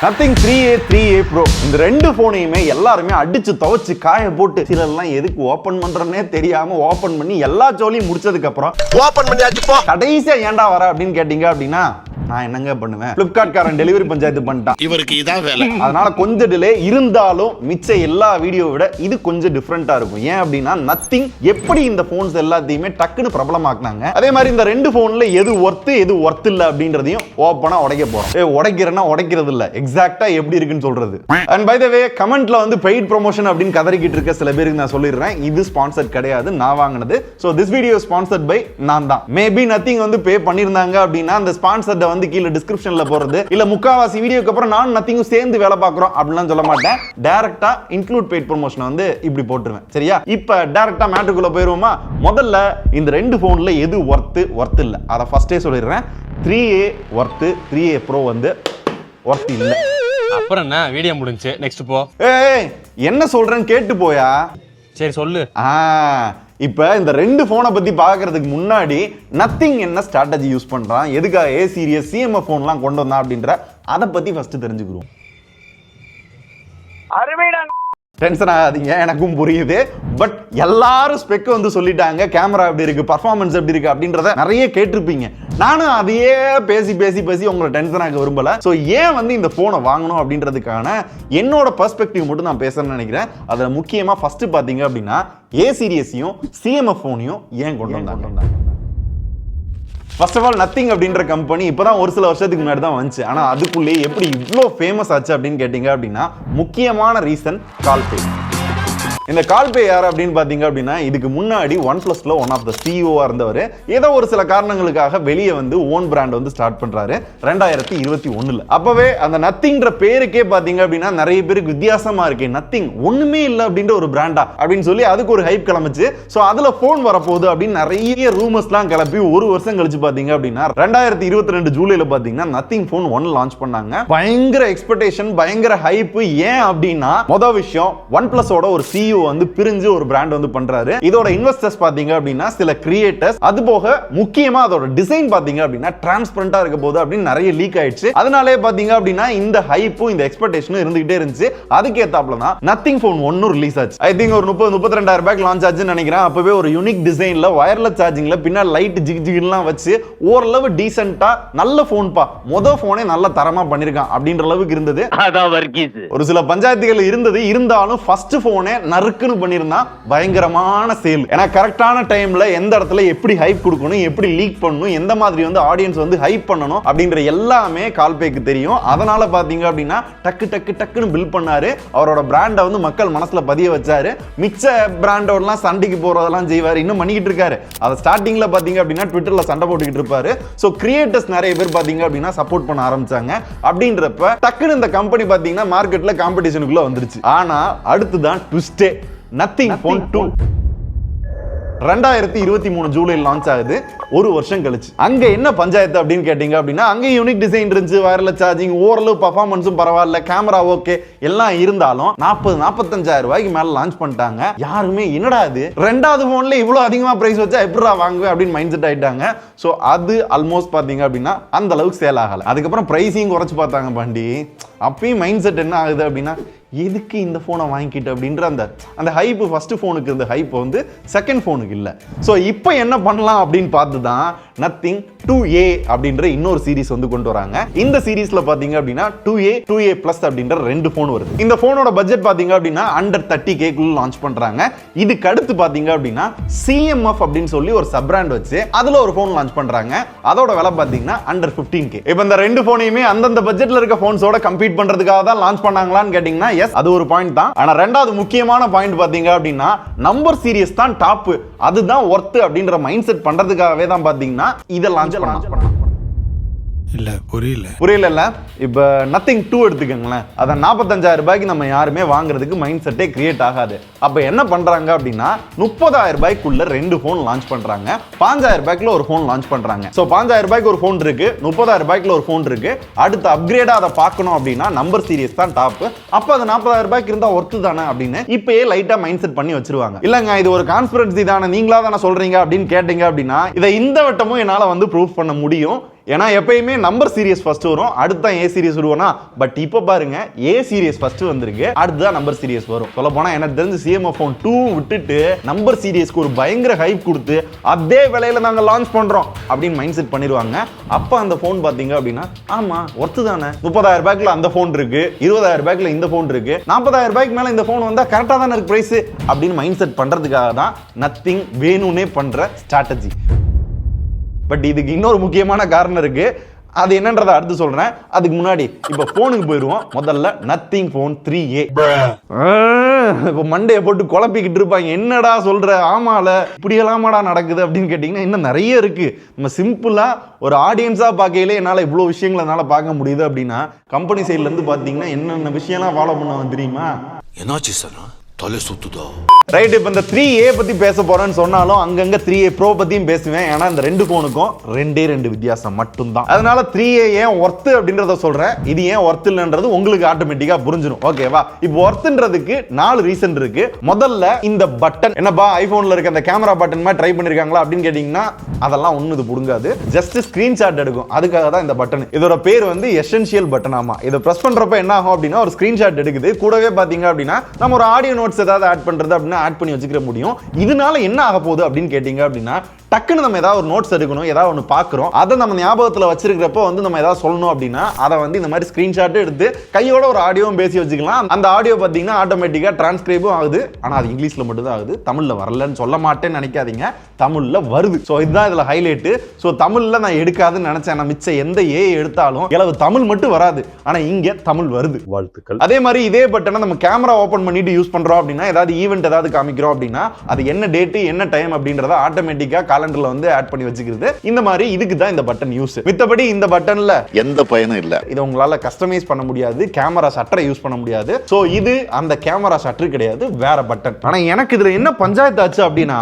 Nothing 3A 3A Pro இந்த ரெண்டு போனையுமே எல்லாருமே அடிச்சு துவைச்சு காய போட்டு சிலர்லாம் எதுக்கு ஓபன் பண்றனே தெரியாம ஓபன் பண்ணி எல்லா ஜோலியும் முடிச்சதுக்கு அப்புறம் ஓபன் பண்ணியாச்சு போ கடைசியா ஏன்டா வர அப்படின்னு கேட்டீங்க அப்படின்னா நான் என்னங்க பண்ணுவேன் Flipkart காரன் டெலிவரி பஞ்சாயத்து பண்ணிட்டான் இவருக்கு இதான் வேலை அதனால கொஞ்சம் டிலே இருந்தாலும் மிச்ச எல்லா வீடியோ விட இது கொஞ்சம் டிஃபரெண்டா இருக்கும் ஏன் அப்படின்னா நத்திங் எப்படி இந்த போன்ஸ் எல்லாத்தையுமே டக்குன்னு பிரபலமாக்குனாங்க அதே மாதிரி இந்த ரெண்டு போன்ல எது ஒர்த் எது ஒர்த் இல்ல அப்படின்றதையும் ஓப்பனா உடைக்க போறோம் உடைக்கிறேன்னா உடைக்கிறது இல்ல எக்ஸாக்ட்டா எப்படி இருக்குன்னு சொல்றது அண்ட் பை த வே கமெண்ட்ல வந்து பெய்ட் ப்ரமோஷன் அப்படின்னு கதறிக்கிட்டு இருக்க சில பேருக்கு நான் சொல்லிடுறேன் இது ஸ்பான்சர்ட் கிடையாது நான் வாங்கினது so this video sponsored by நான் தான் மேபி நத்திங் வந்து பே பண்ணிருந்தாங்க அப்படின்னா அந்த ஸ்பான்சர்ட் வந்து கீழ டிஸ்கிரிப்ஷன்ல போறது இல்ல முக்காவாசி வீடியோக்கு அப்புறம் நான் நத்திங் சேர்ந்து வேலை பார்க்கறோம் அப்படிலாம் சொல்ல மாட்டேன் டைரக்டா இன்க்ளூட் பெய்ட் ப்ரமோஷன் வந்து இப்படி போட்டுருவேன் சரியா இப்போ டைரக்டா மேட்டருக்குள்ள போயிருவோமா முதல்ல இந்த ரெண்டு போன்ல எது ஒர்த் இல்ல அத ஃபர்ஸ்டே சொல்லிடுறேன் 3A ஒர்த் 3A Pro வந்து ஒர்த் இல்ல அப்புறம் என்ன வீடியோ முடிஞ்சு நெக்ஸ்ட் போ ஏய் என்ன சொல்றேன்னு கேட்டு போயா சரி சொல்லு இப்ப இந்த ரெண்டு போனை பத்தி பாக்குறதுக்கு முன்னாடி நத்திங் என்ன ஸ்ட்ராட்டஜி யூஸ் பண்றான் எதுக்காக A சீரிஸ் CMF போன்லாம் கொண்டு வந்தான் அப்படின்ற அதை பத்தி ஃபர்ஸ்ட் தெரிஞ்சுக்கிறோம் டென்ஷன் ஆகாதீங்க எனக்கும் புரியுது பட் எல்லாரும் ஸ்பெக் வந்து சொல்லிட்டாங்க கேமரா எப்படி இருக்கு பர்ஃபார்மன்ஸ் எப்படி இருக்கு அப்படின்றத நிறைய கேட்டிருப்பீங்க நானும் அதையே பேசி உங்களை டென்ஷன் ஆக விரும்பல ஸோ ஏன் வந்து இந்த போனை வாங்கணும் அப்படின்றதுக்கான என்னோட பெர்ஸ்பெக்டிவ் மட்டும் நான் பேசணும்னு நினைக்கிறேன் அதில் முக்கியமா ஃபர்ஸ்ட் பாத்தீங்க அப்படின்னா A சீரியஸையும் CMF போனையும் ஏன் கொண்டு வந்தாங்க ஃபர்ஸ்ட் ஆஃப் ஆல் நத்திங் அப்படின்ற கம்பெனி இப்போதான் ஒரு சில வருஷத்துக்கு முன்னாடி தான் வந்துச்சு ஆனா அதுக்குள்ளேயே எப்படி இவ்வளோ ஃபேமஸ் ஆச்சு அப்படின்னு கேட்டீங்க அப்படின்னா முக்கியமான ரீசன் கால்பே இந்த கால்பே யார் அப்படின்னு பாத்தீங்க அப்படின்னா இதுக்கு முன்னாடி OnePlusல ஒன் ஆஃப் த சிஇஓவா இருந்தவர் ஏதோ ஒரு சில காரணங்களுக்காக வெளியே வந்து ஓன் பிராண்ட் வந்து ஸ்டார்ட் பண்றாரு 2021ல அப்பவே அந்த நத்திங்ன்ற பேருக்கே பாத்தீங்க அப்படின்னா நிறைய பேருக்கு வித்தியாசமா இருக்கு நத்திங் ஒண்ணுமே இல்லை அப்படின்ற ஒரு பிராண்டா அப்படின்னு சொல்லி அதுக்கு ஒரு ஹைப் கிளம்பிச்சு ஸோ அதுல போன் வரப்போகுது அப்படின்னு நிறைய ரூமர்ஸ்லாம் கிளப்பி ஒரு வருஷம் கழிச்சு பாத்தீங்க அப்படின்னா 2022 ஜூலைல பாத்தீங்கன்னா நத்திங் போன் 1 லான்ச் பண்ணாங்க பயங்கர எக்ஸ்பெக்டேஷன் பயங்கர ஹைப் ஏன் அப்படின்னா மொதல் விஷயம் OnePlusோட ஒரு சிஇஓ வந்து பிரிஞ்சு ஒரு பிராண்ட் வந்து பண்றாரு இதோட இன்வெஸ்டர்ஸ் பாத்தீங்க அப்படின்னா சில கிரியேட்டர்ஸ் அது போக முக்கியமா அதோட டிசைன் பாத்தீங்க அப்படின்னா டிரான்ஸ்பரண்டா இருக்க போது அப்படின்னு நிறைய லீக் ஆயிடுச்சு அதனாலே பாத்தீங்க அப்படின்னா இந்த ஹைப்பும் இந்த எக்ஸ்பெக்டேஷனும் இருந்துகிட்டே இருந்துச்சு அதுக்கு ஏத்தாப்ல தான் நத்திங் போன் 1 ரிலீஸ் ஆச்சு ஐ திங்க் ஒரு 32,000 ரூபாய்க்கு லான்ச் ஆச்சுன்னு நினைக்கிறேன் அப்பவே ஒரு யூனிக் டிசைன்ல வயர்லெஸ் சார்ஜிங்ல பின்னாடி லைட் ஜிக்லாம் வச்சு ஓரளவு டீசென்ட்டா நல்ல போன் பா மொதல் போனே நல்ல தரமா பண்ணிருக்கான் அப்படின்ற அளவுக்கு இருந்தது ஒரு சில பஞ்சாயத்துகள் இருந்தது இருந்தாலும் ஃபர்ஸ்ட் போனே நறுக்குன்னு பண்ணிருந்தா பயங்கரமான சேல் ஏன்னா கரெக்டான டைம்ல எந்த இடத்துல எப்படி ஹைப் கொடுக்கணும் எப்படி லீக் பண்ணணும் எந்த மாதிரி வந்து ஆடியன்ஸ் வந்து ஹைப் பண்ணணும் அப்படின்ற எல்லாமே கால்பேக்கு தெரியும் அதனால பாத்தீங்க அப்படின்னா டக்குன்னு பில்ட் பண்ணாரு அவரோட பிராண்டை வந்து மக்கள் மனசுல பதிய வச்சாரு மிச்ச பிராண்டோடலாம் சண்டைக்கு போறதெல்லாம் செய்வாரு இன்னும் பண்ணிக்கிட்டு இருக்காரு அதை ஸ்டார்டிங்ல பாத்தீங்க அப்படின்னா ட்விட்டர்ல சண்டை போட்டுக்கிட்டு இருப்பாரு சோ கிரியேட்டர்ஸ் நிறைய பேர் பாத்தீங்க அப்படின்னா சப்போர்ட் பண்ண ஆரம்பிச்சாங்க அப்படின்றப்ப டக்குன்னு இந்த கம்பெனி பாத்தீங்கன்னா மார்க்கெட்ல காம்படிஷனுக்குள்ள வந்துருச்சு ஆனா அடுத்துதான் ட்விஸ்டே நத்திங் போன் 2 2023 ஜூலை லான்ச் ஆகுது ஒரு வருஷம் கழிச்சு அங்க என்ன பஞ்சாயத்து அப்படின்னு கேட்டீங்க அப்படின்னா அங்க யூனிக் டிசைன் இருந்துச்சு வயர்லெஸ் சார்ஜிங் ஓரளவு பர்ஃபார்மன்ஸும் பரவாயில்ல கேமரா ஓகே எல்லாம் இருந்தாலும் 40,000-45,000 ரூபாய்க்கு மேல லான்ச் பண்ணிட்டாங்க யாருமே என்னடா இது ரெண்டாவது போன்ல இவ்வளவு அதிகமா பிரைஸ் வச்சா எப்படிடா வாங்குவேன் அப்படின்னு மைண்ட் செட் ஆயிட்டாங்க சோ அது ஆல்மோஸ்ட் பாத்தீங்க அப்படின்னா அந்த அளவுக்கு சேல் ஆகல அதுக்கப்புறம் பிரைசிங் குறைச்சு பார்த்தாங்க பாண்டி அப்பயும் மைண்ட் செட் என்ன ஆகுது அப்படின்னா எதுக்கு இந்த போனை வாங்கிக்கிட்டு அப்படின்ற அந்த ஹைப் ஃபர்ஸ்ட் போனுக்கு இருந்த ஹைப் வந்து செகண்ட் போனுக்கு இல்ல சோ இப்போ என்ன பண்ணலாம் அப்படின்னு பார்த்து தான் நத்திங் 2A அப்படின்ற இன்னொரு சீரிஸ் வந்து கொண்டு வராங்க இந்த சீரிஸ்ல பாத்தீங்க அப்படின்னா 2A பிளஸ் அப்படின்ற ரெண்டு போன் வருது இந்த போனோட பட்ஜெட் பாத்தீங்க அப்படின்னா அண்டர் 30K குள்ள லான்ச் பண்றாங்க இதுக்கு அடுத்து பாத்தீங்க அப்படின்னா CMF அப்படின்னு சொல்லி ஒரு சப் பிராண்ட் வச்சு அதுல ஒரு போன் லான்ச் பண்றாங்க அதோட விலை பாத்தீங்கன்னா அண்டர் 15K இப்போ இந்த ரெண்டு போனையுமே அந்தந்த பட்ஜெட்ல இருக்க போன்ஸோட கம்பீட் பண்றதுக்காக தான் லான்ச் பண்ணாங்களான்னு கேட்டீங்கன்னா எஸ் அது ஒரு பாயிண்ட் தான் ஆனா ரெண்டாவது முக்கியமான பாயிண்ட் பாத்தீங்க அப்படின்னா நம்பர் சீரிஸ் தான் டாப் அதுதான் ஒர்த் அப்படின்ற மைண்ட் செட் பண்றதுக்காகவே தான் பாத்தீங்கன்னா இத லான்ச் பண்ணாங்க இல்ல புரியல இப்ப நத்திங் 2 எடுத்துக்கங்களேன் அத 45,000 ரூபாய்க்கு நம்ம யாருமே வாங்குறதுக்கு மைண்ட் செட்டே கிரியேட் ஆகாது அப்ப என்ன பண்றாங்க அப்படின்னா 30,000 ரூபாய்க்குள்ள ரெண்டு போன் லான்ச் பண்றாங்க 5,000 ரூபாய்க்குள்ள ஒரு போன் லான்ச் பண்றாங்க சோ 5,000 ரூபாய்க்கு ஒரு போன் இருக்கு 30,000 ரூபாய்க்குள்ள ஒரு போன் இருக்கு அடுத்து அப்கிரேடா அதை பார்க்கணும் அப்படின்னா நம்பர் சீரிஸ் தான் டாப் அப்ப அது 40,000 ரூபாய்க்கு இருந்தா ஒர்த்து தானே அப்படின்னு இப்பயே லைட்டா மைண்ட் செட் பண்ணி வச்சிருவாங்க இல்லங்க இது ஒரு கான்ஸ்பிரன்சி தானே நீங்களா தானே சொல்றீங்க அப்படின்னு கேட்டீங்க அப்படின்னா இதை இந்த வட்டமும் என்னால வந்து ப்ரூஃப் பண்ண முடியும் ஏன்னா எப்பயுமே நம்பர் சீரியஸ் ஃபர்ஸ்ட் வரும், அடுத்து தான் ஏ சீரியஸ் வருவோம்னா. பட் இப்போ பாருங்க ஏ சீரியஸ் ஃபர்ஸ்ட் வந்திருக்கு, அடுத்து தான் நம்பர் சீரியஸ் வரும். சொல்ல போனா எனக்கு தெரிஞ்சு சிஎம்எஃப் ஃபோன் 2 விட்டுட்டு நம்பர் சீரியஸ்க்கு ஒரு பயங்கர ஹைப் கொடுத்து அதே விலையில நாங்க லான்ச் பண்றோம் அப்படின்னு மைண்ட் செட் பண்ணிடுவாங்க. அப்ப அந்த போன் பாத்தீங்க அப்படின்னா ஆமா ஒர்த்து தானே, 30,000 ரூபாய்க்குள்ள அந்த போன் இருக்கு, 20,000 ரூபாய்க்குள்ள இந்த போன் இருக்கு, 40,000 ரூபாய்க்கு மேல இந்த போன் வந்தா கரெக்டா தானே இருக்கு பிரைஸ் அப்படின்னு மைண்ட் செட் பண்றதுக்காக தான் நத்திங் வேணும்னே பண்ற ஸ்ட்ராட்டஜி. பட் இதுக்கு இன்னொரு முக்கியமான காரணம் இருக்கு, அது என்னன்றதை அடுத்து சொல்றேன். அதுக்கு முன்னாடி இப்ப போனுக்கு போயிருவோம். முதல்ல நத்திங் போன் 3A. இப்ப மண்டையை போட்டு குழப்பிக்கிட்டு இருப்பாங்க, என்னடா சொல்ற, ஆமால இப்படி எல்லாமாடா நடக்குது அப்படின்னு கேட்டீங்கன்னா இன்னும் நிறைய இருக்கு. நம்ம சிம்பிளா ஒரு ஆடியன்ஸா பார்க்கையிலே என்னால இவ்வளவு விஷயங்களை என்னால பார்க்க முடியுது அப்படின்னா கம்பெனி சைட்ல இருந்து பாத்தீங்கன்னா என்னென்ன விஷயம்லாம் ஃபாலோ பண்ணுவாங்க தெரியுமா? என்னாச்சு சார் தலை சுத்துதா? ரைட், இப்போ இந்த 3A பத்தி பேச போறேன்னு சொன்னாலும் அங்கங்க 3A Pro பத்தியும் பேசுவேன். ஏன்னா இந்த ரெண்டு போனுக்கும் ரெண்டு வித்தியாசம் மட்டும்தான். அதனால 3A ஏன் ஒர்த்து அப்படின்றத சொல்றேன், இது ஏன் ஒர்த்து இல்லைன்றது உங்களுக்கு ஆட்டோமேட்டிக்கா புரிஞ்சிடும். ஓகேவா? இப்போ ஒர்த்துன்றதுக்கு 4 ரீசன் இருக்கு. முதல்ல இந்த பட்டன், என்னப்பா ஐபோன்ல இருக்க அந்த கேமரா பட்டன் மாதிரி ட்ரை பண்ணிருக்காங்களா அப்படின்னு கேட்டீங்கன்னா அதெல்லாம் ஒண்ணு இது புடுங்காது, ஜஸ்ட் ஸ்கிரீன்ஷாட் எடுக்கும். அதுக்காக தான் இந்த பட்டன். இதோட பேர் வந்து எசென்ஷியல் பட்டன். ஆமா, இதை பிரஸ் பண்றப்ப என்ன ஆகும் அப்படின்னா ஒரு ஸ்கிரீன்ஷாட் எடுக்குது. கூடவே பாத்தீங்க அப்படின்னா நம்ம ஒரு ஆடியோ நோட்ஸ் ஏதாவது ஆட் பண்றது அப்படின்னா ஆட் பண்ணி வச்சுக்கிற முடியும். இதனால என்ன ஆக போகுது அப்படின்னு கேட்டீங்க அப்படின்னா டக்குன்னு நம்ம ஏதாவது ஒரு நோட்ஸ் எடுக்கணும், ஏதாவது ஒன்று பார்க்குறோம், அதை நம்ம ஞாபகத்தில் வச்சிருக்கிறப்போ வந்து நம்ம ஏதாவது சொல்லணும் அப்படின்னா அதை வந்து இந்த மாதிரி ஸ்க்ரீன்ஷாட் எடுத்து கையோட ஒரு ஆடியோவும் பேசி வச்சுக்கலாம். அந்த ஆடியோ பார்த்தீங்கன்னா ஆட்டோமேட்டிக்காக டிரான்ஸ்கிரைபும் ஆகுது. ஆனால் அது இங்கிலீஷில் மட்டும் தான் ஆகுது, தமிழில் வரலன்னு சொல்ல மாட்டேன்னு நினைக்காதீங்க, தமிழில் வருது. ஸோ இதுதான் இதில் ஹைலைட்டு. ஸோ தமிழில் நான் எடுக்காதுன்னு நினச்சேன், நான் மிச்சம் எந்த ஏ எடுத்தாலும் இளவு தமிழ் மட்டும் வராது, ஆனால் இங்கே தமிழ் வருது. வாழ்த்துக்கள். அதே மாதிரி இதே பட்டனை நம்ம கேமரா ஓப்பன் பண்ணிட்டு யூஸ் பண்ணுறோம் அப்படின்னா ஏதாவது ஈவெண்ட் ஏதாவது காமிக்கிறோம் அப்படின்னா அது என்ன டேட்டு என்ன டைம் அப்படின்றத ஆட்டோமேட்டிக்காக காலண்டர்ல வந்து ஆட் பண்ணி வச்சுக்கிறது. இந்த மாதிரி இதுக்கு தான் இந்த பட்டன் யூஸ். மித்தபடி இந்த பட்டன்ல எந்த பயனும் இல்ல. இதை உங்களால கஸ்டமைஸ் பண்ண முடியாது, கேமரா ஷட்டரை யூஸ் பண்ண முடியாது. சோ இது அந்த கேமரா ஷட்டர் கிடையாது, வேற பட்டன். ஆனா எனக்கு இதுல என்ன பஞ்சாயத்து ஆச்சு அப்படின்னா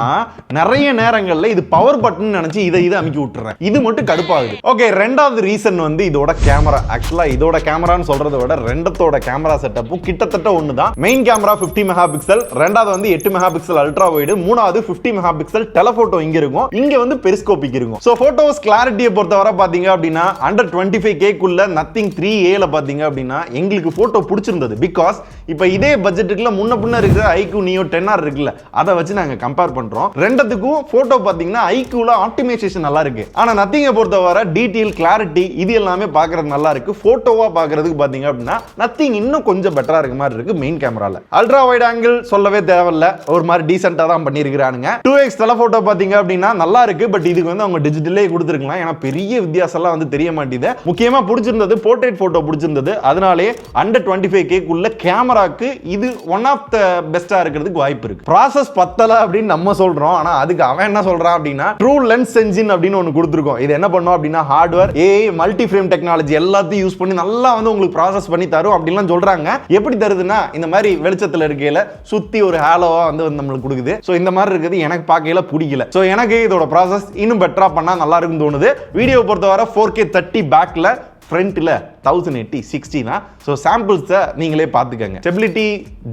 நிறைய நேரங்கள்ல இது பவர் பட்டன் நினைச்சு இதை அமுக்கி விட்டுறேன். இது மட்டும் கடுப்பாகுது. ஓகே, ரெண்டாவது ரீசன் வந்து இதோட கேமரா. ஆக்சுவலா இதோட கேமரான்னு சொல்றதை விட ரெண்டத்தோட கேமரா செட்டப்பும் கிட்டத்தட்ட ஒண்ணுதான். மெயின் கேமரா 50 மெகா பிக்சல், ரெண்டாவது வந்து 8 மெகா பிக்சல் அல்ட்ரா வைடு, மூணாவது 50 மெகா பிக்சல் டெலபோட்டோ இங்க இருக்கும், இங்க வந்து பெரிஸ்கோபிக் இருக்கும். சோ போட்டோஸ் கிளாரிட்டியை பொறுத்தவரை பாத்தீங்க அப்படின்னா அண்டர் 25K குள்ள நத்திங் 3A ல பாத்தீங்க அப்படின்னா எங்களுக்கு போட்டோ பிடிச்சிருந்தது. பிகாஸ் இப்போ இதே பட்ஜெட்டுக்குள்ள முன்ன இருக்கிற ஐக்யூ நியோ 10R இருக்குல்ல, அதை வச்சு நாங்க கம்பேர் பண்றோம். ரெண்டுத்துக்கும் போட்டோ பாத்தீங்கன்னா ஐக்யூல ஆப்டிமைசேஷன் நல்லா இருக்கு. ஆனா நத்திங்கை பொறுத்தவரை டீடைல் கிளாரிட்டி இது எல்லாமே பாக்குறது நல்லா இருக்கு. போட்டோவா பாக்குறதுக்கு பாத்தீங்க அப்படின்னா நத்திங் இன்னும் கொஞ்சம் பெட்டரா இருக்க மாதிரி இருக்கு மெயின் கேமரால. அல்ட்ரா வைட் ஆங்கிள் சொல்லவே தேவையில்ல, ஒரு மாதிரி டீசென்ட்டா தான் பண்ணிருக்கானுங்க. 2x டெலபோட்டோ பாத்தீங்க அப்படின்னா நல்லா இருக்கு. பட் இதுக்கு வந்து அவங்க டிஜிட்டலே கொடுத்துருக்கலாம், ஏன்னா பெரிய வித்தியாசம்லாம் வந்து தெரிய மாட்டேது. முக்கியமா பிடிச்சிருந்தது போர்ட்ரேட் போட்டோ பிடிச்சிருந்தது. அதனாலே அண்டர் 25K குள்ள கேமராக்கு இது ஒன் ஆஃப் த பெஸ்டா இருக்கிறதுக்கு வாய்ப்பு இருக்கு. ப்ராசஸ் பத்தல அப்படின்னு நம்ம சொல்றோம், ஆனா அதுக்கு அவன் என்ன சொல்றான் அப்படின்னா ட்ரூ லென்ஸ் என்ஜின் அப்படின்னு ஒன்னு கொடுத்துருக்கோம். இது என்ன பண்ணும் அப்படின்னா hardware AI multi frame technology எல்லாத்தையும் யூஸ் பண்ணி நல்லா வந்து உங்களுக்கு ப்ராசஸ் பண்ணி தரும் அப்படின்லாம் சொல்றாங்க. எப்படி தருதுன்னா இந்த மாதிரி வெளிச்சத்துல இருக்கையில சுத்தி ஒரு ஹாலோவா வந்து நம்மளுக்கு கொடுக்குது. சோ இந்த மாதிரி இருக்குது எனக்கு பார்க்கையில பிடிக்கல. சோ எனக்கு இதோட ப்ராசஸ் இன்னும் பெட்டரா பண்ணா நல்லா இருக்குன்னு தோணுது. வீடியோ பொறுத்தவரை 4K 30 பேக்ல, ஃப்ரண்ட்ல 1080 60 தான். ஸோ சாம்பிள்ஸை நீங்களே பார்த்துக்கங்க. ஸ்டெபிலிட்டி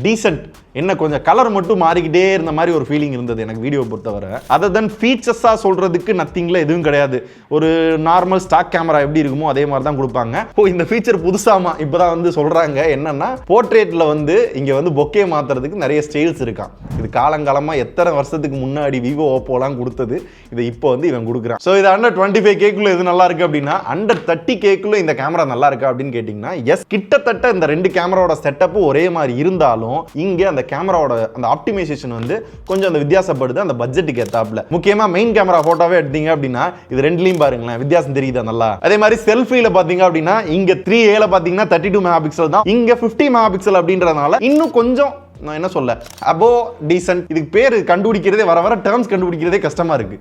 டீசென்ட், என்ன கொஞ்சம் கலர் மட்டும் மாறிக்கிட்டே இருந்த மாதிரி ஒரு ஃபீலிங் இருந்தது எனக்கு வீடியோ பொறுத்தவரை. அதர் தென் ஃபீச்சர்ஸாக சொல்றதுக்கு நத்திங்ல எதுவும் கிடையாது. ஒரு நார்மல் ஸ்டாக் கேமரா எப்படி இருக்குமோ அதே மாதிரி தான் கொடுப்பாங்க. இந்த ஃபீச்சர் புதுசாமா இப்போதான் வந்து சொல்றாங்க. என்னன்னா போர்ட்ரேட்ல வந்து இங்க வந்து பொக்கே மாத்துறதுக்கு நிறைய ஸ்டைல்ஸ் இருக்கான். இது காலங்காலமா எத்தனை வருஷத்துக்கு முன்னாடி விவோ ஓப்போலாம் கொடுத்தது, இதை இப்போ வந்து இவன் கொடுக்குறான். ஸோ இது அண்டர் 25K குள்ள எது நல்லா இருக்கு அப்படின்னா அண்டர் 30K குள்ள இந்த கேமரா நல்லா இருக்கா அப்படின்னு கேட்டீங்கன்னா எஸ், கிட்டத்தட்ட இந்த ரெண்டு கேமராவோட செட்டப் ஒரே மாதிரி இருந்தாலும் இங்க அந்த கேமராவோட அந்த ஆப்டிமைசேஷன் வந்து கொஞ்சம் அந்த வித்தியாசப்படுது அந்த பட்ஜெட்டுக்கு ஏத்தாப்புல. முக்கியமா மெயின் கேமரா போட்டோவே எடுத்தீங்க அப்படின்னா இது ரெண்டுலயும் பாருங்களேன் வித்தியாசம் தெரியுதா நல்லா. அதே மாதிரி செல்ஃபில பாத்தீங்க அப்படின்னா இங்க 3A ல பாத்தீங்கன்னா 32 மெகா பிக்சல் தான், இங்க 50 மெகா பிக்சல் அப்படின்றதுனால இன்னும் கொஞ்சம் நான் என்ன சொல்ல அபோ டீசன்ட். இதுக்கு பேர் கண்டுபிடிக்கிறதே வர வர டேர்ம்ஸ் கண்டுபிடிக்கிறதே கஷ்டமா இருக்கு.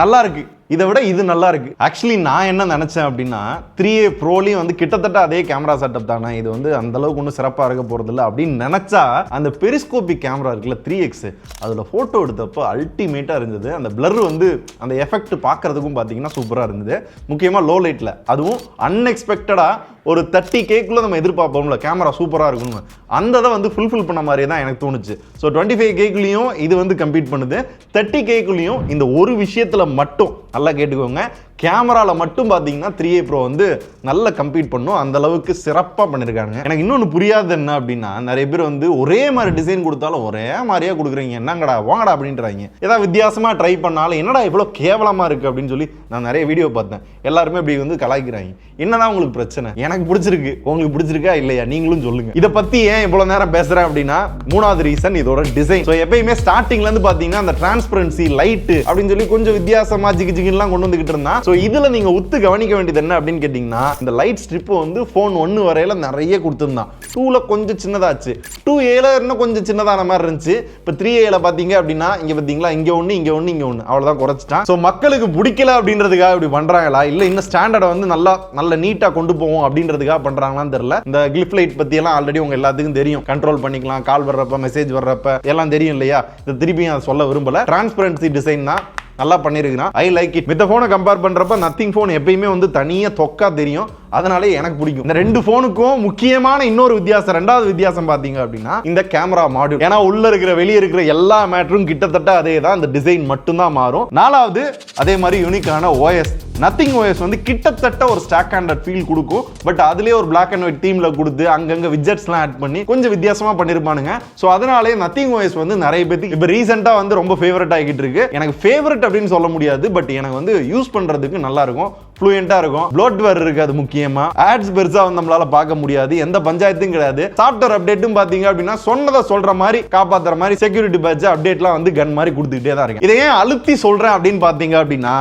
நல்லா இருக்கு, இதை விட இது நல்லா இருக்கு. ஆக்சுவலி நான் என்ன நினைச்சேன் அப்படின்னா 3A ப்ரோலையும் வந்து கிட்டத்தட்ட அதே கேமரா செட்டப் தானே, இது வந்து அந்த அளவுக்கு ஒன்றும் சிறப்பாக இருக்க போறது இல்லை அப்படின்னு நினைச்சா அந்த பெரிஸ்கோபிக் கேமரா இருக்குல்ல 3x, அதுல போட்டோ எடுத்தப்போ அல்டிமேட்டா இருந்தது. அந்த பிளர் வந்து அந்த எஃபெக்ட் பார்க்கறதுக்கும் பார்த்தீங்கன்னா சூப்பராக இருந்தது. முக்கியமாக லோ லைட்ல, அதுவும் அன்எக்ஸ்பெக்டடா ஒரு 30K குள்ள நம்ம எதிர்பார்ப்போம்ல கேமரா சூப்பராக இருக்கணும், அந்த இதை வந்து ஃபுல்ஃபில் பண்ண மாதிரி தான் எனக்கு தோணுச்சு. ஸோ 25K குள்ளேயும் இது வந்து கம்பீட் பண்ணுது, 30K குள்ளேயும் இந்த ஒரு விஷயத்துல மட்டும் நல்லா கேட்டுக்கோங்க, கேமரால மட்டும் பாத்தீங்கன்னா 3A Pro வந்து நல்ல கம்பீட் பண்ணும், அந்த அளவுக்கு சிறப்பா பண்ணிருக்காங்க. எனக்கு இன்னொன்னு புரியாது என்ன அப்படின்னா, நிறைய பேர் வந்து ஒரே மாதிரி டிசைன் கொடுத்தாலும் ஒரே மாதிரியா கொடுக்குறீங்க, என்னங்கடா வாங்கடா அப்படின்றாங்க. ஏதாவது வித்தியாசமா ட்ரை பண்ணாலும் என்னடா இவ்வளவு கேவலமா இருக்கு அப்படின்னு சொல்லி நான் நிறைய வீடியோ பார்த்தேன். எல்லாருமே இப்படி வந்து கலாய்க்கிறாங்க. என்னதான் உங்களுக்கு பிரச்சனை? எனக்கு பிடிச்சிருக்கு, உங்களுக்கு பிடிச்சிருக்கா இல்லையா நீங்களும் சொல்லுங்க. இதை பத்தி ஏன் இவ்வளவு நேரம் பேசுறேன் அப்படின்னா, மூணாவது ரீசன் இதோட டிசைன். ஸோ எப்பயுமே ஸ்டார்டிங்ல இருந்து பாத்தீங்கன்னா அந்த டிரான்ஸ்பரன்சி லைட் அப்படின்னு சொல்லி கொஞ்சம் வித்தியாசமா ஜிகி ஜிகின்லாம் கொண்டு வந்துகிட்டு இருந்தா. ஸோ இதுல நீங்க உத்து கவனிக்க வேண்டியது என்ன அப்படின்னு கேட்டீங்கன்னா, இந்த லைட் ஸ்ட்ரிப் வந்து போன் 1 வரையில நிறைய கொடுத்திருந்தான். 2ல கொஞ்சம் சின்னதாச்சு, 2Aல இன்னும் கொஞ்சம் சின்னதான மாதிரி இருந்துச்சு. இப்போ 3Aல பாத்தீங்க அப்படின்னா இங்க பாத்தீங்களா, இங்க ஒண்ணு இங்க ஒண்ணு இங்க ஒண்ணு, அவ்வளவுதான் குறைச்சிட்டான். ஸோ மக்களுக்கு பிடிக்கல அப்படின்றதுக்காக இப்படி பண்றாங்களா, இல்ல இன்னும் ஸ்டாண்டர்டை வந்து நல்ல நீட்டா கொண்டு போவோம் அப்படின்றதுக்காக பண்றாங்களான்னு தெரியல. இந்த கிளிப் லைட் பத்தி எல்லாம் ஆல்ரெடி உங்க எல்லாத்துக்கும் தெரியும். கண்ட்ரோல் பண்ணிக்கலாம், கால் வர்றப்ப மெசேஜ் வர்றப்ப எல்லாம் தெரியும் இல்லையா. இது திருப்பியும் அதை சொல்ல விரும்பல. டிரான்ஸ்பரன்சி டிசைன் தான் நல்லா பண்ணிருக்கான். I like it. மித்த போனை கம்பேர் பண்றப்ப நத்திங் போன் எப்பயுமே வந்து தனியா தொக்கா தெரியும், அதனாலே எனக்கு பிடிக்கும். இந்த ரெண்டு போனுக்கும் முக்கியமான இன்னொரு வித்தியாசம், ரெண்டாவது வித்தியாசம் பாத்தீங்க அப்படின்னா இந்த கேமரா மாடியூல். ஏன்னா உள்ள இருக்கிற வெளியே இருக்கிற எல்லா மேட்டரும் கிட்டத்தட்ட அதே தான், இந்த டிசைன் மட்டும் தான் மாறும். நாலாவது அதே மாதிரி யூனிக்கான ஓஎஸ். நத்திங் ஓஎஸ் வந்து கிட்டத்தட்ட ஒரு ஸ்டாக் ஹேண்டட் ஃபீல் கொடுக்கும். பட் அதுலயே ஒரு பிளாக் அண்ட் ஒயிட் தீம்ல கொடுத்து அங்கங்க விட்ஜெட்ஸ்லாம் ஆட் பண்ணி கொஞ்சம் வித்தியாசமா பண்ணிருப்பானுங்க. சோ அதனாலே நத்திங் ஓஎஸ் வந்து நிறைய பேருக்கு இப்ப ரீசெண்டா வந்து ரொம்ப ஃபேவரட் ஆகிட்டு இருக்கு. எனக்கு ஃபேவரட் அப்படின்னு சொல்ல முடியாது, பட் எனக்கு வந்து யூஸ் பண்றதுக்கு நல்லா இருக்கும், ஃப்ளூயண்டா இருக்கும். ப்ளோட்வேர் இருக்கு, அது முக்கியமா. ஆட்ஸ் பெருசா வந்து நம்மளால பார்க்க முடியாது, எந்த பஞ்சாயத்தும் கிடையாது. சாஃப்ட்வேர் அப்டேட்டும் பாத்தீங்க அப்படின்னா சொன்னதை சொல்ற மாதிரி காப்பாத்துற மாதிரி செக்யூரிட்டி பேட்ச் அப்டேட்லாம் வந்து கன் மாதிரி கொடுத்துக்கிட்டே தான் இருக்கு. இதை ஏன் அழுத்தி சொல்றேன் அப்படின்னு பாத்தீங்க அப்படின்னா,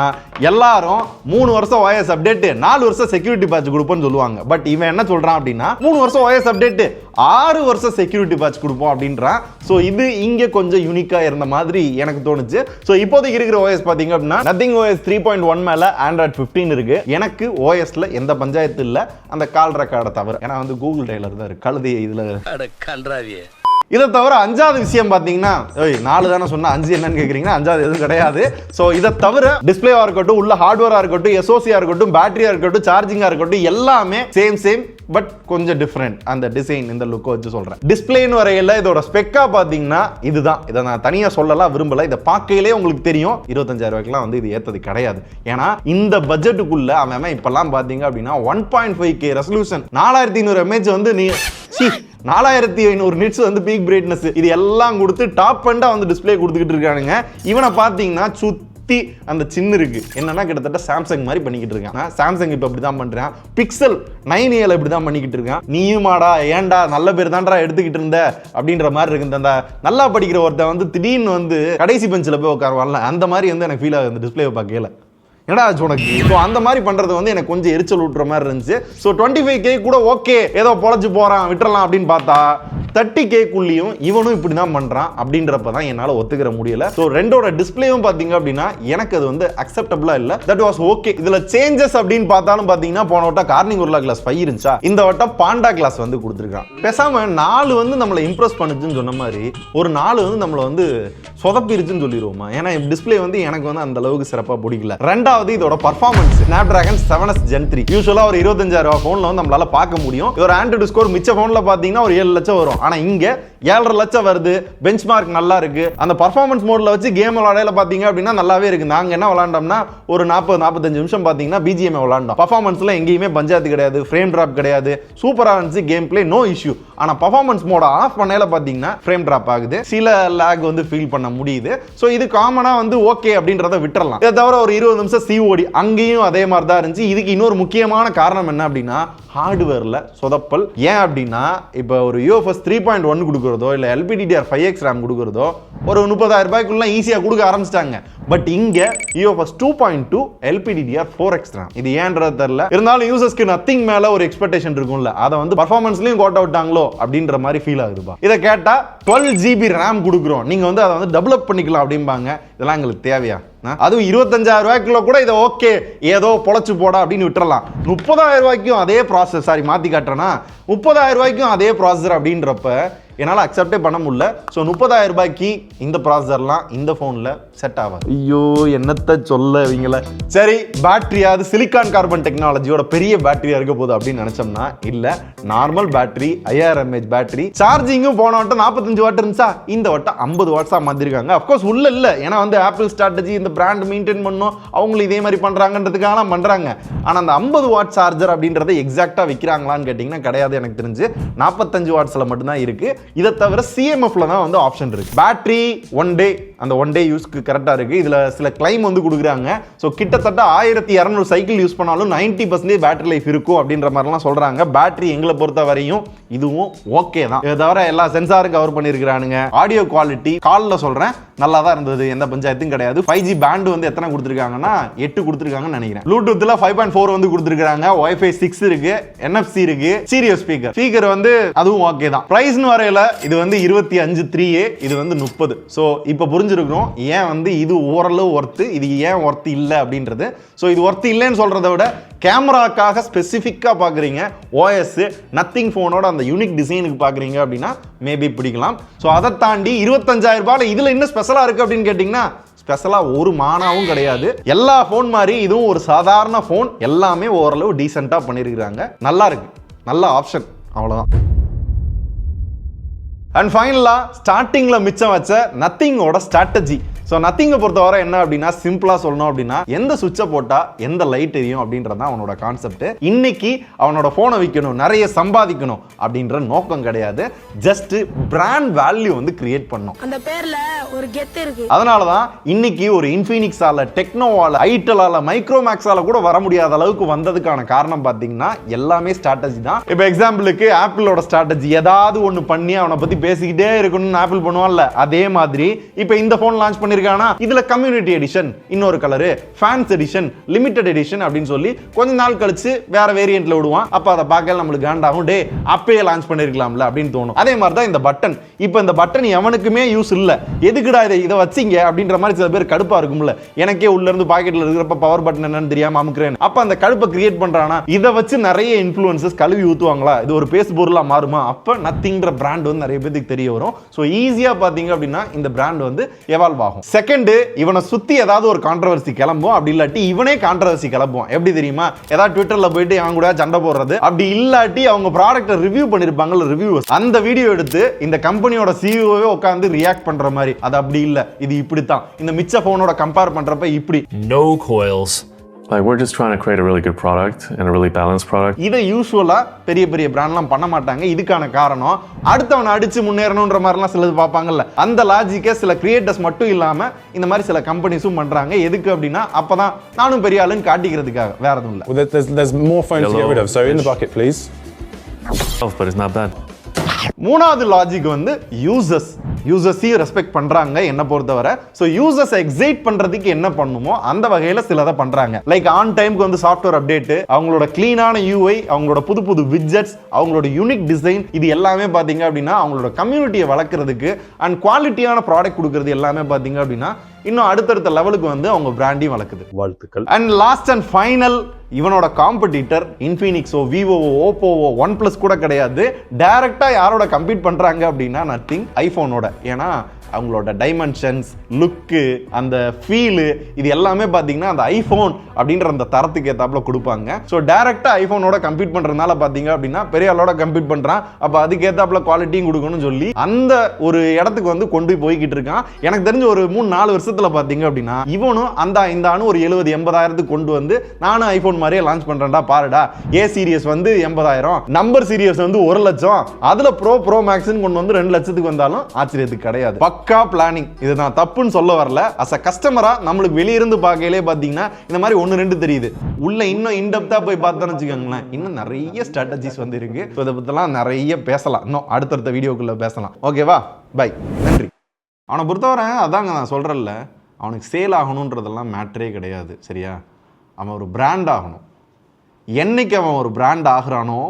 எல்லாரும் 3 வருஷம் OS அப்டேட் 4 வருஷம் செக்யூரிட்டி பேட்ச் கொடுப்போம்னு சொல்லுவாங்க. பட் இவன் என்ன சொல்றான் அப்படின்னா 3 வருஷம் OS அப்டேட் 6 வருஷம் செக்யூரிட்டி பேட்ச் கொடுப்போம் அப்படின்றான். சோ இது இங்க கொஞ்சம் யூனிக்கா இருந்த மாதிரி எனக்கு தோணுச்சு. சோ இப்போதைக்கு இருக்கிற OS பாத்தீங்க அப்படின்னா நத்திங் OS 3.1 மேல Android 15 இருக்கு. எனக்கு OSல எந்த பஞ்சாயத்து இல்ல, அந்த கால் ரெக்கார்டை தவிர. ஏன்னா வந்து கூகுள் டைலர் தான் இருக்கு, கழுதையை இதுல கன்றாவியே. இதை தவிர 5வது விஷயம் பாத்தீங்கன்னா, 4 தானே சொன்னா 5 என்னன்னு கேக்குறீங்கன்னா 5வது எதுவும் கிடையாது. சோ இதை தவிர டிஸ்பிளேவா இருக்கட்டும், உள்ள ஹார்ட்வேரா இருக்கட்டும், SOC இருக்கட்டும், பேட்டரியா இருக்கட்டும், சார்ஜிங்கா இருக்கட்டும், எல்லாமே சேம் பட் கொஞ்சம் டிஃபரெண்ட். அந்த டிசைன் இந்த லுக் வச்சு சொல்றேன். டிஸ்பிளேன்னு வரையில இதோட ஸ்பெக்கா பாத்தீங்கன்னா இதுதான். இதை நான் தனியா சொல்லலாம் விரும்பல, இதை பார்க்கையிலே உங்களுக்கு தெரியும் 25,000 ரூபாய்க்குலாம் வந்து இது ஏத்தது கிடையாது. ஏன்னா இந்த பட்ஜெட்டுக்குள்ள அவன் இப்பெல்லாம் பாத்தீங்க அப்படின்னா 1.5K ரெசல்யூஷன் 4200 mAh வந்து நீ 4500 நிட்ஸ் வந்து பீக் பிரைட்னஸ், இது எல்லாம் கொடுத்து டாப் அண்டா வந்து டிஸ்பிளே கொடுத்துக்கிட்டு இருக்கானுங்க. இவனை பாத்தீங்கன்னா சுத்தி அந்த சின்ன இருக்கு, என்னன்னா கிட்டத்தட்ட சாம்சங் மாதிரி பண்ணிக்கிட்டு இருக்கான். சாம்சங் இப்ப இப்படிதான் பண்றான், பிக்சல் 9Aல இப்படிதான் பண்ணிக்கிட்டு இருக்கான். நீயுமாடா ஏன்டா நல்ல பேர் தான்டா எடுத்துக்கிட்டு இருந்த அப்படின்ற மாதிரி இருக்கு. அந்த நல்லா படிக்கிற ஒருத்தன் வந்து திடீர்னு வந்து கடைசி பெஞ்சில் போய் உட்காருவான்ல, அந்த மாதிரி வந்து எனக்கு ஃபீல் ஆகுது இந்த டிஸ்பிளே பார்க்கல. என்னடா உனக்கு? ஸோ அந்த மாதிரி பண்றது வந்து எனக்கு கொஞ்சம் எரிச்சல் ஊட்டுற மாதிரி இருந்துச்சு. ஸோ 25K கூட ஓகே, ஏதோ பொழைச்சு போறான் விட்டுறலாம் அப்படின்னு பார்த்தா 30Kக்குள்ளேயும் இவனும் இப்படி தான் பண்றான் அப்படின்றப்ப தான் என்னால் ஒத்துக்கிற முடியல. ஸோ ரெண்டோட டிஸ்பிளேயும் பார்த்தீங்க அப்படின்னா எனக்கு அது வந்து அக்செப்டபிளா இல்லை. That was okay. இதுல சேஞ்சஸ் அப்படின்னு பார்த்தாலும் பார்த்தீங்கன்னா போன வட்டம் கார்னிங் உருளா கிளாஸ் 5 இருந்துச்சா, இந்த வட்டம் பாண்டா கிளாஸ் வந்து கொடுத்துருக்கான். பேசாம 4 வந்து நம்மளை இம்ப்ரெஸ் பண்ணுச்சுன்னு சொன்ன மாதிரி ஒரு 4 வந்து நம்மளை வந்து சொதப்பிருச்சுன்னு சொல்லிடுவோமா. ஏன்னா டிஸ்பிளே வந்து எனக்கு வந்து அந்த அளவுக்கு சிறப்பாக பிடிக்கல. ரெண்டாவது இதோட பர்ஃபார்மன்ஸ். Snapdragon 7s Gen 3 யூசுவலா ஒரு 25,000 போன்ல வந்து நம்மளால பார்க்க முடியும். ஒரு ஆண்ட்ராய்டு ஸ்கோர் மிச்ச போன்ல பாத்தீங்கன்னா ஒரு 7 லட்சம் வரும். ஆனா இங்க 7.5 லட்சம் வருது. பெஞ்ச் மார்க் நல்லா இருக்கு. அந்த பர்ஃபார்மன்ஸ் மோட்ல வச்சு கேம் விளையாடல பாத்தீங்க அப்படின்னா நல்லாவே இருக்கு. நாங்க என்ன விளையாண்டோம்னா ஒரு 40-45 நிமிஷம் பாத்தீங்கன்னா BGM விளையாண்டோம். பர்ஃபார்மன்ஸ்ல எங்கேயுமே பஞ்சாயத்து கிடையாது, ஃப்ரேம் டிராப் கிடையாது, சூப்பரா இருந்துச்சு. Game play no issue. ஆனா பர்ஃபார்மன்ஸ் மோட ஆஃப் பண்ணையில பாத்தீங்கன்னா ஃப்ரேம் டிராப் ஆகுது, சில லாக் வந்து ஃபீல் பண்ண முடியுது. சோ இது காமனா வந்து ஓகே அப்படின்றத விட்டுறலாம். இதை தவிர ஒரு 20 நிமிஷம் COD அங்கேயும் அதே மாதிரி தான் இருந்துச்சு. இதுக்கு இன்னொரு முக்கியமான காரணம் என்ன அப்படின்னா ஹார்ட்வேர்ல சொதப்பல். ஏன் அப்படின்னா இப்போ ஒரு UFS 3.1 கொடுக்குறதோ இல்ல LPDDR5X RAM கொடுக்குறதோ ஒரு 30,000 ரூபாய்க்குள்ள ஈஸியா கொடுக்க ஆரம்பிச்சிட்டாங்க. பட் இங்க UFS 2.2 LPDDR4X RAM, இது ஏன்றது தெரியல. இருந்தாலும் யூசர்ஸ்க்கு நத்திங் மேல ஒரு எக்ஸ்பெக்டேஷன் இருக்கும்ல, அதை வந்து பர்ஃபார்மன்ஸ்லயும் கோட் அவுட்டாங்களோ அப்படின்ற மாதிரி ஃபீல் ஆகுதுப்பா. இதை கேட்டா 12GB RAM கொடுக்குறோம், நீங்க வந்து அதை வந்து டெவலப் பண்ணிக்கலாம் அப்படிம்பாங்க. இதெல்லாம் எங்களுக்கு தேவையா? அதுவும் 25,000 ரூபாய்க்குள்ள கூட இதை ஓகே ஏதோ பொழைச்சு போடா அப்படின்னு விட்டுறலாம். 30,000 ரூபாய்க்கும் அதே ப்ராசஸ், சாரி மாத்தி காட்டுறேன்னா 30,000 ரூபாய்க்கும் அதே ப்ராசஸர் அப்படின்றப்ப என்னால் அக்செப்டே பண்ண முடியல. ஸோ 30,000 ரூபாய்க்கு இந்த ப்ராசஸர்லாம் இந்த ஃபோனில் செட் ஆகாது. ஐயோ என்னத்தை சொல்ல இவங்கள. சரி, பேட்டரியாவது சிலிக்கான் கார்பன் டெக்னாலஜியோட பெரிய பேட்டரியா இருக்க போகுது அப்படின்னு நினைச்சோம்னா இல்ல, நார்மல் பேட்டரி 5000 mAh பேட்டரி. சார்ஜிங்கும் போன வட்டம் 45 வாட் இருந்துச்சா, இந்த வட்டம் 50 வாட்ஸா மாத்திருக்காங்க. அப்கோர்ஸ் உள்ள இல்ல, ஏன்னா வந்து ஆப்பிள் ஸ்ட்ராட்டஜி இந்த இந்த பிராண்ட் மெயின்டைன் பண்ணணும், அவங்களும் இதே மாதிரி பண்ணுறாங்கன்றதுக்காகலாம் பண்ணுறாங்க. ஆனால் அந்த 50 வாட் சார்ஜர் அப்படின்றத எக்ஸாக்டாக விற்கிறாங்களான்னு கேட்டிங்கன்னா கிடையாது. எனக்கு தெரிஞ்சு 45 வாட்ஸில் மட்டும்தான் இருக்குது. இதை தவிர சிஎம்எஃப்ல தான் வந்து ஆப்ஷன் இருக்குது. பேட்டரி 1 டே, அந்த 1 டே யூஸ்க்கு கரெக்டாக இருக்குது. இதில் சில கிளைம் வந்து கொடுக்குறாங்க. ஸோ கிட்டத்தட்ட 1200 சைக்கிள் யூஸ் பண்ணாலும் 90% பேட்டரி லைஃப் இருக்கும் அப்படின்ற மாதிரிலாம் சொல்கிறாங்க. பேட்டரி எங்களை பொறுத்த வரையும் இதுவும் ஓகே தான். இதை தவிர எல்லா சென்சாரும் கவர் பண்ணியிருக்கிறானுங்க. ஆடியோ குவாலிட்டி காலில் சொல்கிறேன் நல்லா தான் இருந்தது, எந்த பஞ்சாயத்தும் கிடையாது. 5G பேண்ட் வந்து எத்தனை கொடுத்துருக்காங்கன்னா 8 கொடுத்துருக்காங்கன்னு நினைக்கிறேன். ப்ளூடூத்தில் 5.4 வந்து கொடுத்துருக்காங்க. Wi-Fi 6 இருக்கு, NFC இருக்கு, ஸ்டீரியோ ஸ்பீக்கர் வந்து அதுவும் ஓகே தான். பிரைஸ்னு வரையில இது வந்து 25,3A, இது வந்து 30. ஸோ இப்போ புரிஞ்சிருக்கணும் ஏன் வந்து இது ஓரளவு ஒர்த்து, இது ஏன் ஒர்த்து இல்லை அப்படின்றது. ஸோ இது ஒர்த்து இல்லைன்னு சொல்றதை விட கேமராக்காக ஸ்பெசிஃபிக்காக பார்க்குறீங்க, OS நத்திங் ஃபோனோட அந்த யூனிக் டிசைனுக்கு பார்க்குறீங்க அப்படின்னா மேபி பிடிக்கலாம். ஸோ அதை தாண்டி 25,000 ரூபாயில் இதில் என்ன ஸ்பெஷலாக இருக்குது அப்படின்னு கேட்டிங்கன்னா ஸ்பெஷலாக ஒரு மானாவும் கிடையாது. எல்லா ஃபோன் மாதிரி இதுவும் ஒரு சாதாரண ஃபோன், எல்லாமே ஓரளவு டீசெண்டாக பண்ணியிருக்கிறாங்க. நல்லா இருக்கு, நல்ல ஆப்ஷன், அவ்வளோதான். அண்ட் ஃபைனலாக ஸ்டார்டிங்கில் மிச்சம் வச்ச நத்திங்கோட ஸ்ட்ராட்டஜி. ஸோ நத்திங்கை பொறுத்தவரை என்ன அப்படின்னா சிம்பிளாக சொல்லணும் அப்படின்னா எந்த சுவிட்சை போட்டால் எந்த லைட் எரியும் அப்படின்றது தான் அவனோட கான்செப்ட். இன்னைக்கு அவனோட ஃபோனை விற்கணும், நிறைய சம்பாதிக்கணும் அப்படின்ற நோக்கம் கிடையாது. ஜஸ்ட் பிராண்ட் வேல்யூ வந்து கிரியேட் பண்ணும். அந்த பேர்ல ஒரு கெத்து இருக்கு. அதனால தான் இன்னைக்கு ஒரு இன்ஃபினிக்ஸால, டெக்னோவால, ஐட்டலால, மைக்ரோமேக்ஸால கூட வர முடியாத அளவுக்கு வந்ததுக்கான காரணம் பார்த்தீங்கன்னா எல்லாமே ஸ்ட்ராட்டஜி தான். இப்போ எக்ஸாம்பிளுக்கு ஆப்பிளோட ஸ்ட்ராட்டஜி, ஏதாவது ஒன்று பண்ணி அவனை பற்றி பேசிக்கிட்டே இருக்கணும்னு ஆப்பிள் பண்ணுவான்ல, அதே மாதிரி இப்போ இந்த ஃபோன் லான்ச் பண்ணி இதுல கம்யூனிட்டி எடிஷன், இன்னொரு colour, fans edition, limited edition அப்படின்னு சொல்லி கொஞ்ச நாள் கழிச்சு வேற வேரியன்ட்ல விடுவான். அப்ப அதை பார்க்க நம்மளுக்கு காண்டாகும், டே அப்பயே லான்ச் பண்ணிருக்கலாம்ல அப்படின்னு தோணும். அதே மாதிரி தான் இந்த பட்டன். இப்போ இந்த பட்டன் எவனுக்குமே யூஸ் இல்ல, எதுக்குடா இதை வச்சிங்க அப்படின்ற மாதிரி சில பேர் கடுப்பா இருக்கும்ல. எனக்கே உள்ள இருந்து பாக்கெட்ல இருக்கிறப்ப பவர் பட்டன் என்னன்னு தெரியாம அமுக்குறேன். அப்ப அந்த கடுப்பை கிரியேட் பண்றானா, இதை வச்சு நிறைய இன்ஃப்ளூயன்சஸ் கழுவி ஊத்துவாங்களா, இது ஒரு பேஸ் பொருளா மாறுமா. அப்ப நத்திங்ற பிராண்ட் வந்து நிறைய பேருக்கு தெரிய வரும். ஸோ ஈஸியா பாத்தீங்க அப்படின்னா இந்த பிராண்ட் வந்து எவால்வ் ஆகும். செகண்ட், இவனை சுத்தி ஏதாவது ஒரு கான்ட்ரோவர்சி கிளம்பும், அப்படி இல்லாட்டி இவனே கான்ட்ரோவர்சி கிளம்பும். எப்படி தெரியுமா, ஏதாவது ட்விட்டர்ல போயிட்டு அவன் கூட சண்டை போடுறது, அப்படி இல்லாட்டி அவங்க ப்ராடக்ட்டை ரிவ்யூ பண்ணிருப்பாங்கல்ல ரிவ்யூவர்ஸ், அந்த வீடியோ எடுத்து இந்த கம்பெனியோட சிஇஓவே உட்கார்ந்து ரியாக்ட் பண்ற மாதிரி. அது அப்படி இல்ல, இது இப்படி தான், இந்த மிச்ச போனோட கம்பேர் பண்றப்ப இப்படி. No coils. Like we're just trying to create a really good product and a really balanced product. இதை யூசுவலா பெரிய பெரிய பிராண்ட்லாம் பண்ண மாட்டாங்க. இதுக்கான காரணம் அடுத்தவனை அடிச்சு முன்னேறணும்ன்ற மாதிரிலாம் சிலது பார்ப்பாங்கல்ல, அந்த லாஜிக்கை சில கிரியேட்டர்ஸ் மட்டும் இல்லாம இந்த மாதிரி சில கம்பெனிஸும் பண்றாங்க. எதுக்கு அப்படின்னா அப்பதான் நானும் பெரிய ஆளுன்னு காட்டிக்கிறதுக்காக, வேற எதுவும் இல்ல. Well, there's more phones to get rid of, so in the bucket please. But it's not bad. மூணாவது லாஜிக் வந்து யூசர்ஸையும் ரெஸ்பெக்ட் பண்றாங்க என்ன பொறுத்தவரை. ஸோ யூசர்ஸ் எக்ஸைட் பண்றதுக்கு என்ன பண்ணுமோ அந்த வகையில சிலதை பண்றாங்க. லைக் ஆன் டைமுக்கு வந்து சாஃப்ட்வேர் அப்டேட், அவங்களோட கிளீனான யூஐ, அவங்களோட புது புது விட்ஜெட்ஸ், அவங்களோட யூனிக் டிசைன், இது எல்லாமே பாத்தீங்க அப்படின்னா அவங்களோட கம்யூனிட்டியை வளர்க்கறதுக்கு அண்ட் குவாலிட்டியான ப்ராடக்ட் கொடுக்கறது எல்லாமே பாத்தீங்க அப்படின்னா இன்னும் அடுத்தடுத்த லெவலுக்கு வந்து அவங்க பிராண்டையும் வளர்க்குது. வாழ்த்துக்கள். அண்ட் லாஸ்ட் அண்ட் ஃபைனல், இவனோட காம்படிட்டர் இன்ஃபினிக்ஸோ, விவோவோ, ஓப்போவோ, ஒன் பிளஸ் கூட கிடையாது. டைரக்டா யாரோட கம்பீட் பண்றாங்க அப்படின்னா நத்திங், ஐபோனோட. ஏன்னா அவங்களோட டைமென்ஷன்ஸ், லுக்கு, அந்த ஃபீலு, இது எல்லாமே பார்த்தீங்கன்னா அந்த ஐஃபோன் அப்படின்ற அந்த தரத்துக்கு ஏற்றாப்புல கொடுப்பாங்க. ஸோ டேரெக்டாக ஐஃபோனோட கம்பீட் பண்ணுறதுனால பார்த்தீங்க அப்படின்னா பெரிய ஆளோட கம்பீட் பண்ணுறான், அப்போ அதுக்கு ஏற்றாப்புல குவாலிட்டியும் கொடுக்கணும்னு சொல்லி அந்த ஒரு இடத்துக்கு வந்து கொண்டு போய்கிட்டு இருக்கான். எனக்கு தெரிஞ்ச ஒரு 3-4 வருஷத்தில் பார்த்தீங்க அப்படின்னா இவனும் இந்த ஒரு 70-80 கொண்டு வந்து நானும் ஐஃபோன் மாதிரியே லான்ச் பண்ணுறேன்டா பாருடா, ஏ சீரியஸ் வந்து 80,000, நம்பர் சீரியஸ் வந்து 1 லட்சம், அதில் ப்ரோ மேக்ஸ்ன்னு கொண்டு வந்து 2 லட்சத்துக்கு வந்தாலும் ஆச்சரியத்துக்கு கிடையாது. பக்கா பிளானிங். இது நான் தப்புன்னு சொல்ல வரல. அஸ் அ கஸ்டமரா நம்மளுக்கு வெளியிருந்து பார்க்கலே பார்த்தீங்கன்னா இந்த மாதிரி 1-2 தெரியுது. உள்ள இன்னும் இன்டெப்தா போய் பார்த்தோன்னு வச்சுக்கோங்களேன், இன்னும் நிறைய ஸ்ட்ராட்டஜிஸ் வந்து இருக்கு. இதை பற்றிலாம் நிறைய பேசலாம், இன்னும் அடுத்தடுத்த வீடியோக்குள்ள பேசலாம். ஓகேவா, பை, நன்றி. அவனை பொறுத்தவரை அதாங்க நான் சொல்றேன்ல, அவனுக்கு சேல் ஆகணுன்றதெல்லாம் மேட்டரே கிடையாது. சரியா, அவன் ஒரு பிராண்ட் ஆகணும். என்னைக்கு அவன் ஒரு பிராண்ட் ஆகுறானோ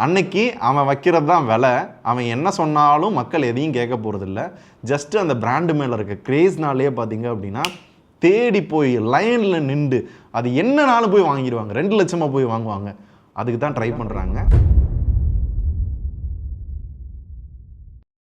அன்னைக்கு அவன் வைக்கிறது தான் விலை. அவன் என்ன சொன்னாலும் மக்கள் எதையும் கேட்க போகிறதில்ல. ஜஸ்ட்டு அந்த பிராண்டு மேலே இருக்க கிரேஸ்னாலே பார்த்தீங்க அப்படின்னா தேடி போய் லைனில் நின்று அது என்னனாலும் போய் வாங்கிடுவாங்க. 2 லட்சமாக போய் வாங்குவாங்க. அதுக்கு தான் ட்ரை பண்ணுறாங்க.